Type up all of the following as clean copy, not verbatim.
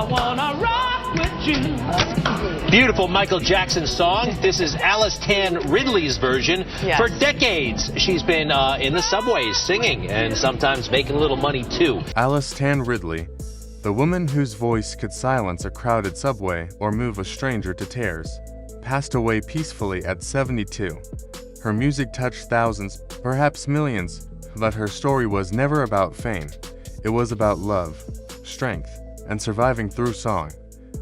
I wanna rock with you. Beautiful Michael Jackson song. This is Alice Tan Ridley's version. Yes. For decades, she's been in the subways singing and sometimes making a little money too. Alice Tan Ridley, the woman whose voice could silence a crowded subway or move a stranger to tears, passed away peacefully at 72. Her music touched thousands, perhaps millions, but her story was never about fame. It was about love, strength, and surviving through song,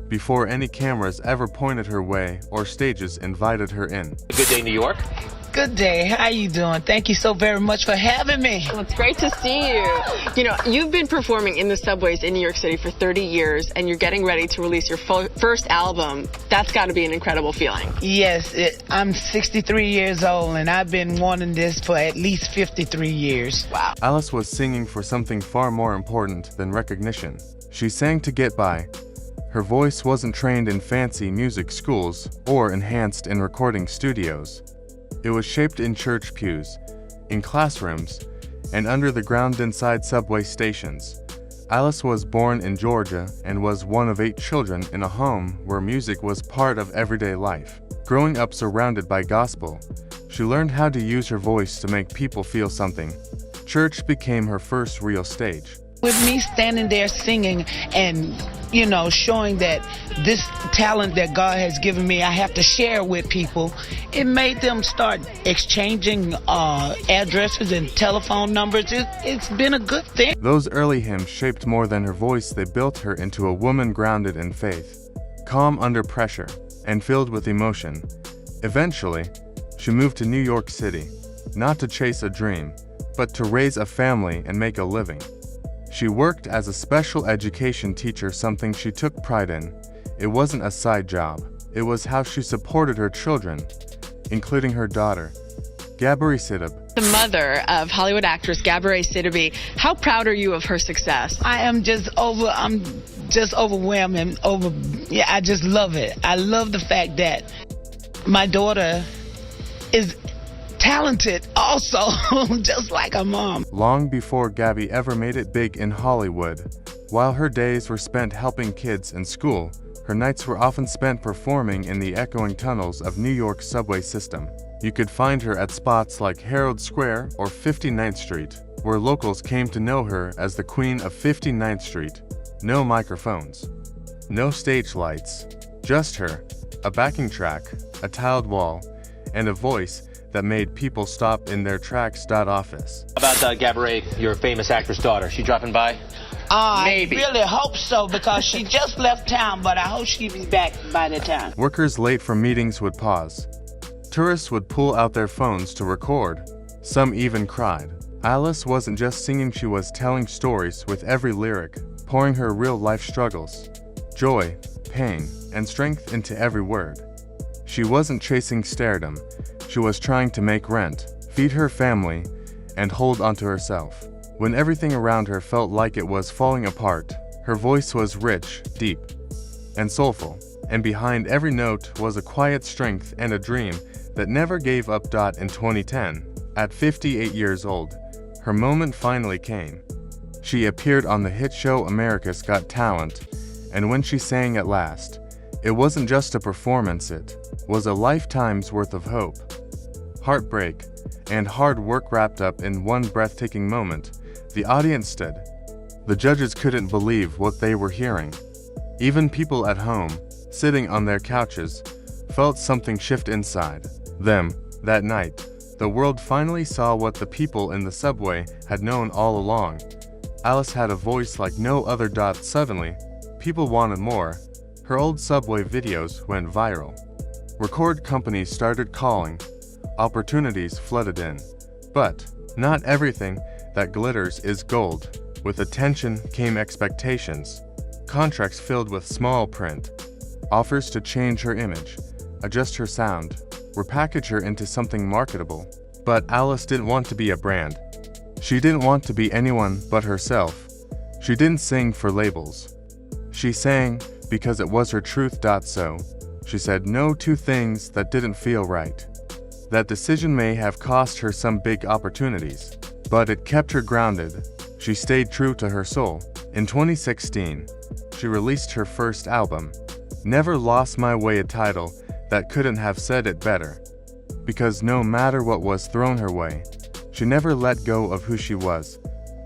before any cameras ever pointed her way or stages invited her in. Good day, New York. Good day. How you doing? Thank you so very much for having me. Well, it's great to see you. You know, you've been performing in the subways in New York City for 30 years, and you're getting ready to release your first album. That's got to be an incredible feeling. Yes, I'm 63 years old, and I've been wanting this for at least 53 years. Wow. Alice was singing for something far more important than recognition. She sang to get by. Her voice wasn't trained in fancy music schools or enhanced in recording studios. It was shaped in church pews, in classrooms, and under the ground inside subway stations. Alice was born in Georgia and was one of 8 children in a home where music was part of everyday life. Growing up surrounded by gospel, she learned how to use her voice to make people feel something. Church became her first real stage. With me standing there singing and, you know, showing that this talent that God has given me, I have to share with people, it made them start exchanging addresses and telephone numbers. It's been a good thing. Those early hymns shaped more than her voice. They built her into a woman grounded in faith, calm under pressure, and filled with emotion. Eventually, she moved to New York City, not to chase a dream, but to raise a family and make a living. She worked as a special education teacher, something she took pride in. It wasn't a side job. It was how she supported her children, including her daughter, Gabourey Sidibe. The mother of Hollywood actress Gabourey Sidibe, how proud are you of her success? I'm just overwhelmed and I just love it. I love the fact that my daughter is talented also, just like her mom. Long before Gabby ever made it big in Hollywood, while her days were spent helping kids in school, her nights were often spent performing in the echoing tunnels of New York's subway system. You could find her at spots like Herald Square or 59th Street, where locals came to know her as the Queen of 59th Street. No microphones, no stage lights, just her, a backing track, a tiled wall, and a voice that made people stop in their tracks. Office. About Gabourey, your famous actress daughter. She dropping by? Maybe. I really hope so, because she just left town, but I hope she'll be back by the time. Workers late from meetings would pause. Tourists would pull out their phones to record. Some even cried. Alice wasn't just singing, she was telling stories with every lyric, pouring her real-life struggles, joy, pain, and strength into every word. She wasn't chasing stardom. She was trying to make rent, feed her family, and hold onto herself. When everything around her felt like it was falling apart, her voice was rich, deep, and soulful, and behind every note was a quiet strength and a dream that never gave up. In 2010, at 58 years old, her moment finally came. She appeared on the hit show America's Got Talent, and when she sang at last, it wasn't just a performance, it was a lifetime's worth of hope, heartbreak, and hard work wrapped up in one breathtaking moment. The audience stood. The judges couldn't believe what they were hearing. Even people at home, sitting on their couches, felt something shift inside them. That night, the world finally saw what the people in the subway had known all along. Alice had a voice like no other. Suddenly, people wanted more. Her old subway videos went viral. Record companies started calling. Opportunities flooded in. But not everything that glitters is gold. With attention came expectations. Contracts filled with small print. Offers to change her image, adjust her sound, repackage her into something marketable. But Alice didn't want to be a brand. She didn't want to be anyone but herself. She didn't sing for labels. She sang because it was her truth. So she said no to things that didn't feel right. That decision may have cost her some big opportunities, but it kept her grounded. She stayed true to her soul. In 2016, she released her first album, Never Lost My Way, a title that couldn't have said it better. Because no matter what was thrown her way, she never let go of who she was.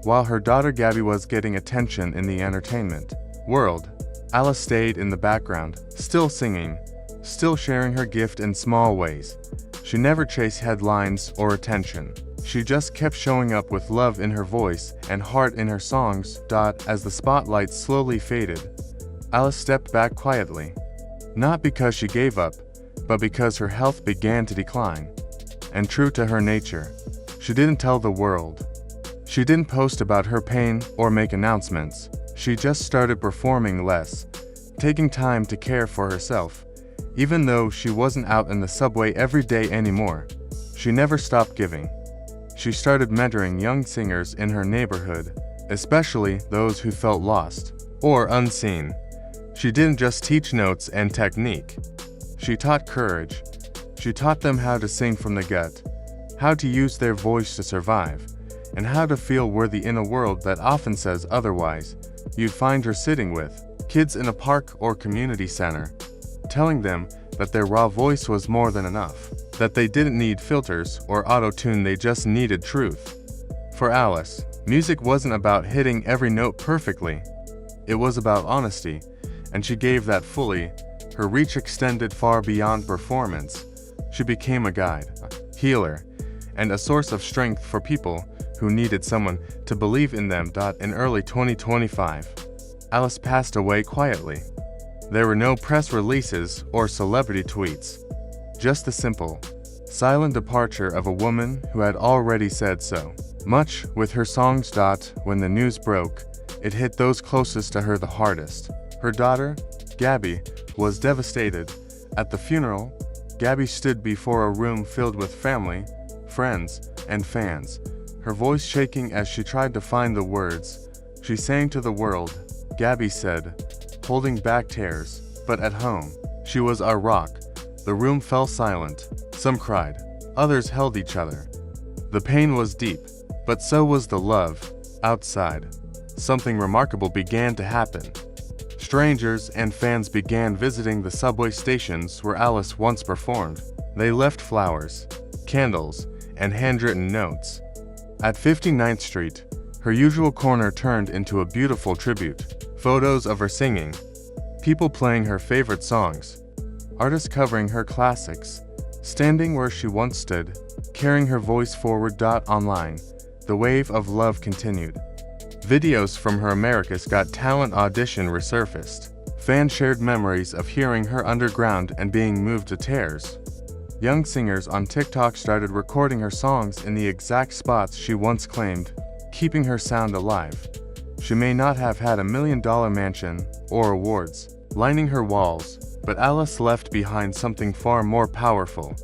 While her daughter Gabby was getting attention in the entertainment world, Alice stayed in the background, still singing, still sharing her gift in small ways. She never chased headlines or attention. She just kept showing up with love in her voice and heart in her songs. As the spotlight slowly faded, Alice stepped back quietly. Not because she gave up, but because her health began to decline. And true to her nature, she didn't tell the world. She didn't post about her pain or make announcements. She just started performing less, taking time to care for herself. Even though she wasn't out in the subway every day anymore, she never stopped giving. She started mentoring young singers in her neighborhood, especially those who felt lost or unseen. She didn't just teach notes and technique. She taught courage. She taught them how to sing from the gut, how to use their voice to survive, and how to feel worthy in a world that often says otherwise. You'd find her sitting with kids in a park or community center, telling them that their raw voice was more than enough, that they didn't need filters or auto-tune, they just needed truth. For Alice, music wasn't about hitting every note perfectly. It was about honesty, and she gave that fully. Her reach extended far beyond performance. She became a guide, a healer, and a source of strength for people who needed someone to believe in them. In early 2025, Alice passed away quietly. There were no press releases or celebrity tweets, just the simple, silent departure of a woman who had already said so much with her songs. When the news broke, it hit those closest to her the hardest. Her daughter, Gabby, was devastated. At the funeral, Gabby stood before a room filled with family, friends, and fans, her voice shaking as she tried to find the words. She sang to the world, Gabby said, holding back tears, but at home, she was our rock. The room fell silent. Some cried, others held each other. The pain was deep, but so was the love. Outside, something remarkable began to happen. Strangers and fans began visiting the subway stations where Alice once performed. They left flowers, candles, and handwritten notes. At 59th Street, her usual corner turned into a beautiful tribute. Photos of her singing, people playing her favorite songs, artists covering her classics, standing where she once stood, carrying her voice forward. Online, the wave of love continued. Videos from her America's Got Talent audition resurfaced. Fans shared memories of hearing her underground and being moved to tears. Young singers on TikTok started recording her songs in the exact spots she once claimed, keeping her sound alive. She may not have had $1 million mansion or awards lining her walls, but Alice left behind something far more powerful.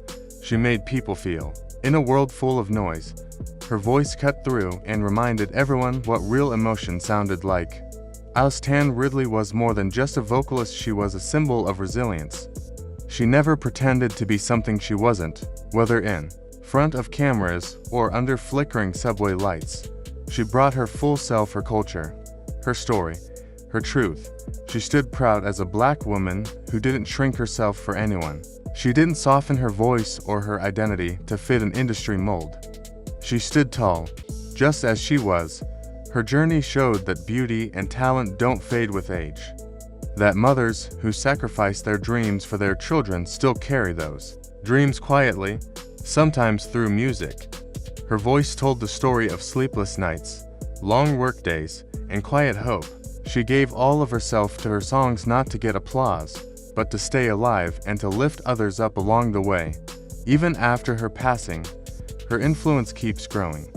She made people feel. In a world full of noise, her voice cut through and reminded everyone what real emotion sounded like. Alice Tan Ridley was more than just a vocalist, she was a symbol of resilience. She never pretended to be something she wasn't, whether in front of cameras or under flickering subway lights. She brought her full self, her culture, her story, her truth. She stood proud as a black woman who didn't shrink herself for anyone. She didn't soften her voice or her identity to fit an industry mold. She stood tall, just as she was. Her journey showed that beauty and talent don't fade with age. That mothers who sacrifice their dreams for their children still carry those dreams quietly, sometimes through music. Her voice told the story of sleepless nights, long work days, and quiet hope. She gave all of herself to her songs, not to get applause, but to stay alive and to lift others up along the way. Even after her passing, her influence keeps growing.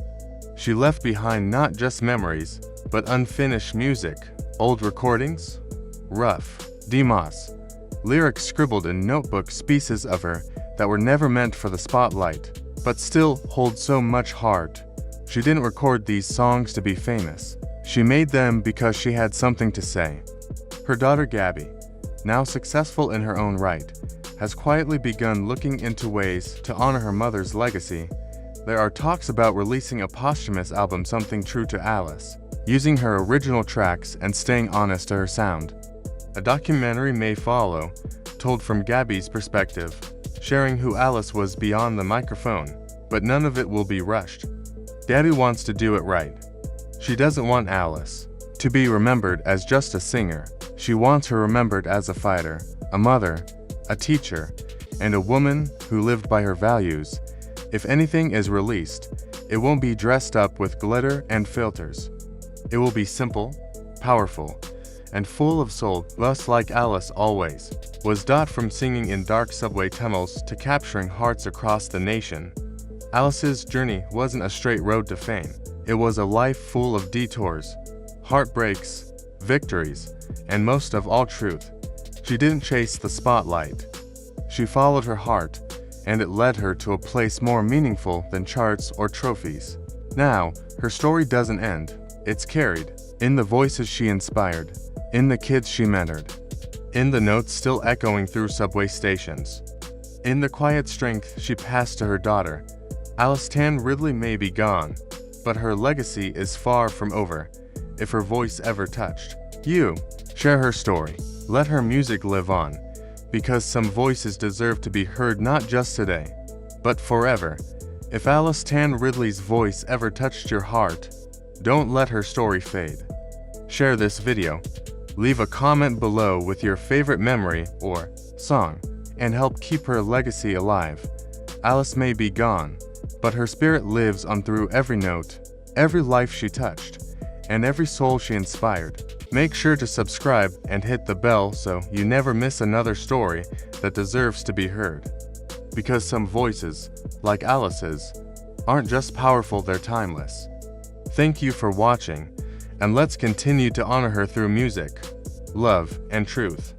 She left behind not just memories, but unfinished music, old recordings, rough, DMOS, lyrics scribbled in notebooks, pieces of her that were never meant for the spotlight, but still hold so much heart. She didn't record these songs to be famous. She made them because she had something to say. Her daughter Gabby, now successful in her own right, has quietly begun looking into ways to honor her mother's legacy. There are talks about releasing a posthumous album, something true to Alice. using her original tracks and staying honest to her sound. A documentary may follow, told from Gabby's perspective, sharing who Alice was beyond the microphone, but none of it will be rushed. Gabby wants to do it right. She doesn't want Alice to be remembered as just a singer. She wants her remembered as a fighter, a mother, a teacher, and a woman who lived by her values. If anything is released, it won't be dressed up with glitter and filters. It will be simple, powerful, and full of soul, thus like Alice always was. From singing in dark subway tunnels to capturing hearts across the nation, Alice's journey wasn't a straight road to fame. It was a life full of detours, heartbreaks, victories, and most of all truth. She didn't chase the spotlight. She followed her heart, and it led her to a place more meaningful than charts or trophies. Now, her story doesn't end. It's carried in the voices she inspired, in the kids she mentored, in the notes still echoing through subway stations, in the quiet strength she passed to her daughter. Alice Tan Ridley may be gone, but her legacy is far from over. If her voice ever touched you, share her story. Let her music live on, because some voices deserve to be heard not just today, but forever. If Alice Tan Ridley's voice ever touched your heart, don't let her story fade. Share this video, leave a comment below with your favorite memory or song, and help keep her legacy alive. Alice may be gone, but her spirit lives on through every note, every life she touched, and every soul she inspired. Make sure to subscribe and hit the bell so you never miss another story that deserves to be heard. Because some voices, like Alice's, aren't just powerful, they're timeless. Thank you for watching, and let's continue to honor her through music, love, and truth.